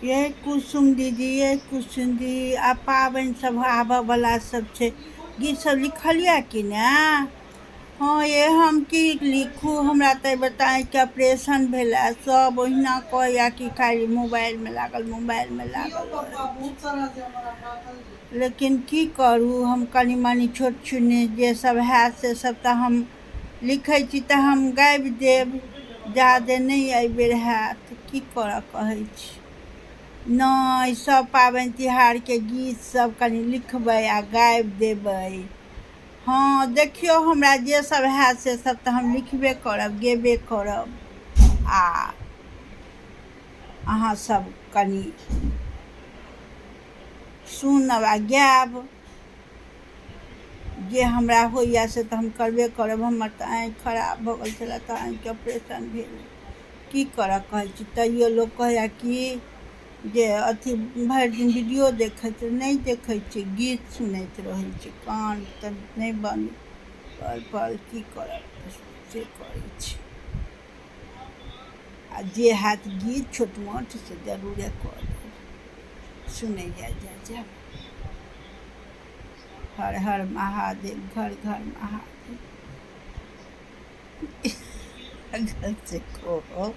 ये कुसुम दीदी, ये कुसुम दीदी, आ पाबनि सब आबऽ वाला सब छै, गीत सब लिखलिए कि ने? हाँ ये हम की लिखू, हमरा तऽ बताए कि ऑपरेशन भेला, सब ओहिना कहैया कि खाली मोबाइल में लागल, मोबाइल में लागल। लेकिन की करू, हम कनी मनी छोट छुने जे सब है से सब तऽ हम लिखै छी तऽ हम गाबि देब, जादे नहीं एहि बेर हैत, की करऽ कहै छी। नहीं, सब पाबनि तिहार के गीत सब कनी लिखबै आ गाबि देबै। हाँ देखियौ, हमरा जे सब है से सब तऽ हम लिखबे करब, गेबे करब, आ अहाँ सब कनी सुनब आ गायब। जे हमरा होइया से तऽ हम करबे करब। हमर तऽ आँखि खराब भऽ गेल छलै तऽ आँखिके ऑपरेशन भेल, की करऽ कहै छी। तैयो लोक कहैया कि जे अथी भरि दिन वीडियो देखैत, नहीं देखै छी, गीत सुनैत रहै छी, कान तऽ नहीं बंद पल की करब से करै छी। आ जे हैत गीत छोट मोट से जरूरे कऽ देब, सुनै जायब। हर हर महादेव, घर घर महादेव। अगर से कहो